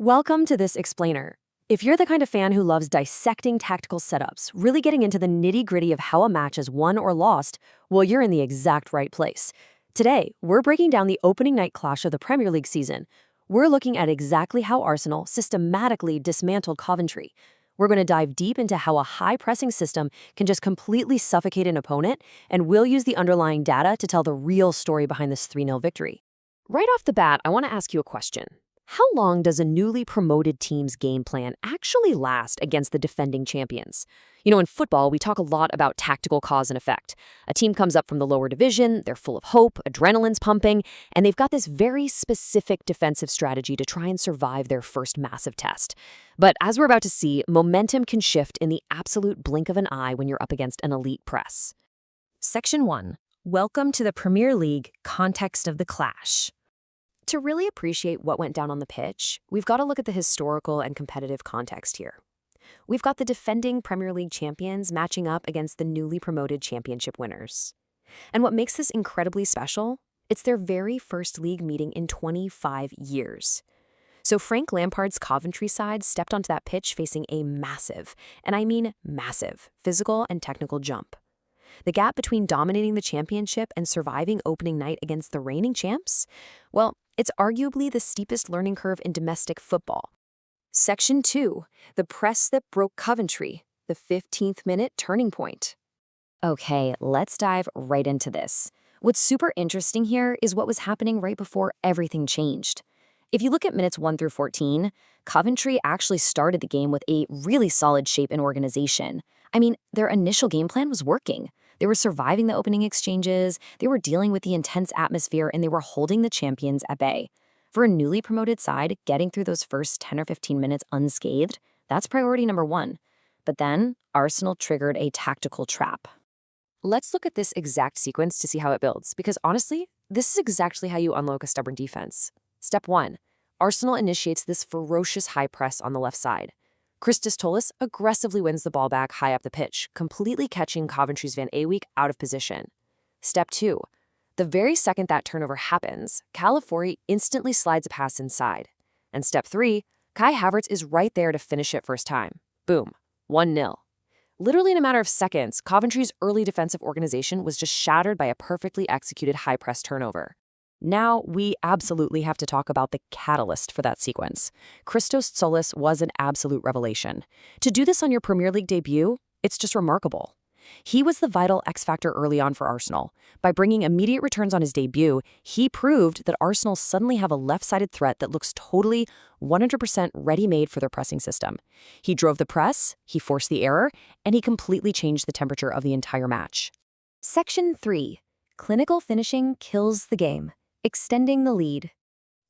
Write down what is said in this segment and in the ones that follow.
Welcome to this explainer. If you're the kind of fan who loves dissecting tactical setups, really getting into the nitty-gritty of how a match is won or lost, well, you're in the exact right place. Today, we're breaking down the opening night clash of the Premier League season. We're looking at exactly how Arsenal systematically dismantled Coventry. We're going to dive deep into how a high-pressing system can just completely suffocate an opponent, and we'll use the underlying data to tell the real story behind this 3-0 victory. Right off the bat, I want to ask you a question. How long does a newly promoted team's game plan actually last against the defending champions? In football, we talk a lot about tactical cause and effect. A team comes up from the lower division, they're full of hope, adrenaline's pumping, and they've got this very specific defensive strategy to try and survive their first massive test. But as we're about to see, momentum can shift in the absolute blink of an eye when you're up against an elite press. Section 1. Welcome to the Premier League context of the clash. To really appreciate what went down on the pitch, we've got to look at the historical and competitive context here. We've got the defending Premier League champions matching up against the newly promoted championship winners. And what makes this incredibly special? It's their very first league meeting in 25 years. So Frank Lampard's Coventry side stepped onto that pitch facing a massive, and I mean massive, physical and technical jump. The gap between dominating the championship and surviving opening night against the reigning champs? Well, it's arguably the steepest learning curve in domestic football. Section 2. The press that broke Coventry. The 15th minute turning point. Okay, let's dive right into this. What's super interesting here is what was happening right before everything changed. If you look at minutes 1 through 14, Coventry actually started the game with a really solid shape and organization. I mean, their initial game plan was working. They were surviving the opening exchanges, they were dealing with the intense atmosphere, and they were holding the champions at bay. For a newly promoted side, getting through those first 10 or 15 minutes unscathed, that's priority number 1. But then, Arsenal triggered a tactical trap. Let's look at this exact sequence to see how it builds, because honestly, this is exactly how you unlock a stubborn defense. Step 1. Arsenal initiates this ferocious high press on the left side. Christos Tzolis aggressively wins the ball back high up the pitch, completely catching Coventry's Van Ewijk out of position. Step 2. The very second that turnover happens, Calafiori instantly slides a pass inside. And step 3, Kai Havertz is right there to finish it first time. Boom. 1-0. Literally in a matter of seconds, Coventry's early defensive organization was just shattered by a perfectly executed high press turnover. Now, we absolutely have to talk about the catalyst for that sequence. Christos Tzolis was an absolute revelation. To do this on your Premier League debut, it's just remarkable. He was the vital X factor early on for Arsenal. By bringing immediate returns on his debut, he proved that Arsenal suddenly have a left-sided threat that looks totally 100% ready-made for their pressing system. He drove the press, he forced the error, and he completely changed the temperature of the entire match. Section 3. Clinical finishing kills the game. Extending the lead.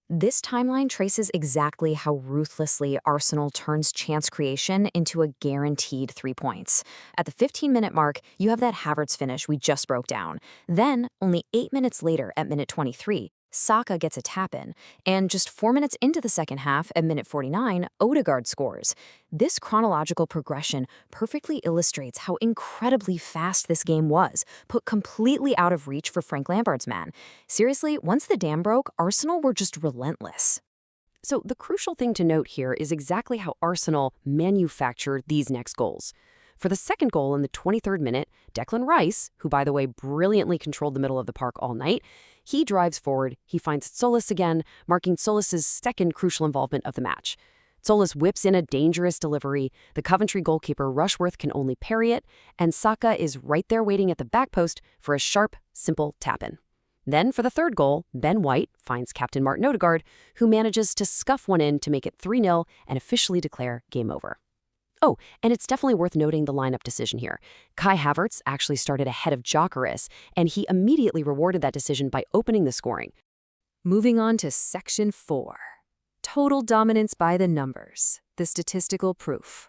This timeline traces exactly how ruthlessly Arsenal turns chance creation into a guaranteed 3 points. At the 15-minute mark, you have that Havertz finish we just broke down. Then, only 8 minutes later at minute 23, Saka gets a tap-in, and just 4 minutes into the second half, at minute 49, Odegaard scores. This chronological progression perfectly illustrates how incredibly fast this game was, put completely out of reach for Frank Lampard's man. Seriously, once the dam broke, Arsenal were just relentless. So the crucial thing to note here is exactly how Arsenal manufactured these next goals. For the second goal in the 23rd minute, Declan Rice, who by the way brilliantly controlled the middle of the park all night, he drives forward, he finds Tzolis again, marking Tzolis' second crucial involvement of the match. Tzolis whips in a dangerous delivery, the Coventry goalkeeper Rushworth can only parry it, and Saka is right there waiting at the back post for a sharp, simple tap-in. Then for the third goal, Ben White finds Captain Martin Odegaard, who manages to scuff one in to make it 3-0 and officially declare game over. Oh, and it's definitely worth noting the lineup decision here. Kai Havertz actually started ahead of Gyökeres, and he immediately rewarded that decision by opening the scoring. Moving on to Section 4. Total dominance by the numbers, the statistical proof.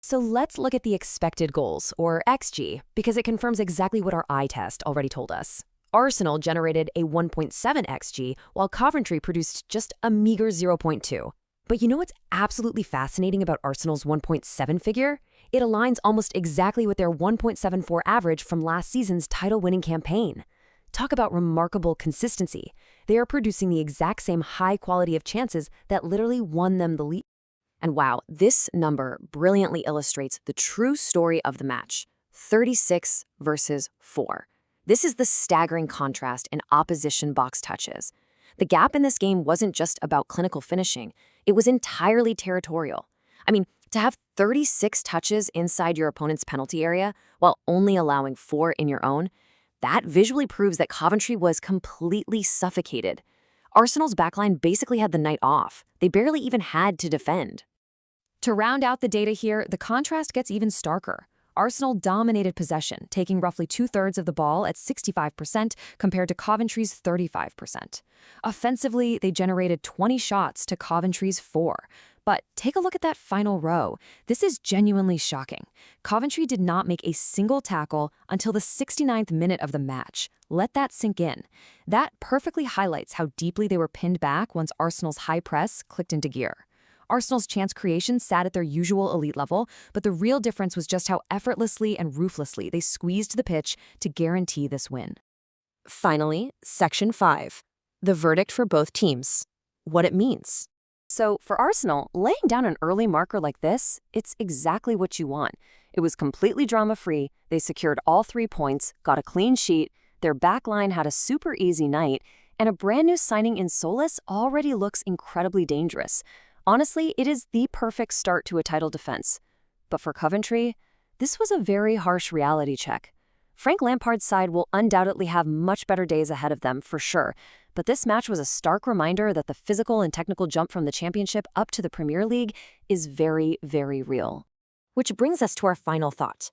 So let's look at the expected goals, or XG, because it confirms exactly what our eye test already told us. Arsenal generated a 1.7 XG, while Coventry produced just a meager 0.2. But you know what's absolutely fascinating about Arsenal's 1.7 figure? It aligns almost exactly with their 1.74 average from last season's title-winning campaign. Talk about remarkable consistency. They are producing the exact same high quality of chances that literally won them the lead. And wow, this number brilliantly illustrates the true story of the match: 36 versus 4. This is the staggering contrast in opposition box touches. The gap in this game wasn't just about clinical finishing, it was entirely territorial. I mean, to have 36 touches inside your opponent's penalty area while only allowing 4 in your own, that visually proves that Coventry was completely suffocated. Arsenal's backline basically had the night off. They barely even had to defend. To round out the data here, the contrast gets even starker. Arsenal dominated possession, taking roughly 2/3 of the ball at 65% compared to Coventry's 35%. Offensively, they generated 20 shots to Coventry's 4. But take a look at that final row. This is genuinely shocking. Coventry did not make a single tackle until the 69th minute of the match. Let that sink in. That perfectly highlights how deeply they were pinned back once Arsenal's high press clicked into gear. Arsenal's chance creation sat at their usual elite level, but the real difference was just how effortlessly and ruthlessly they squeezed the pitch to guarantee this win. Finally, Section 5. The verdict for both teams. What it means. So for Arsenal, laying down an early marker like this, it's exactly what you want. It was completely drama-free, they secured all 3 points, got a clean sheet, their backline had a super easy night, and a brand new signing in Tzolis already looks incredibly dangerous. Honestly, it is the perfect start to a title defense. But for Coventry, this was a very harsh reality check. Frank Lampard's side will undoubtedly have much better days ahead of them, for sure, but this match was a stark reminder that the physical and technical jump from the Championship up to the Premier League is very, very real. Which brings us to our final thought.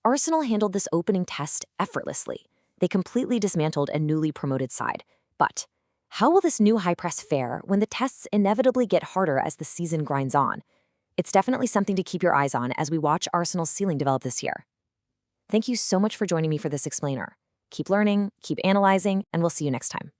Arsenal handled this opening test effortlessly. They completely dismantled a newly promoted side. But how will this new high press fare when the tests inevitably get harder as the season grinds on? It's definitely something to keep your eyes on as we watch Arsenal's ceiling develop this year. Thank you so much for joining me for this explainer. Keep learning, keep analyzing, and we'll see you next time.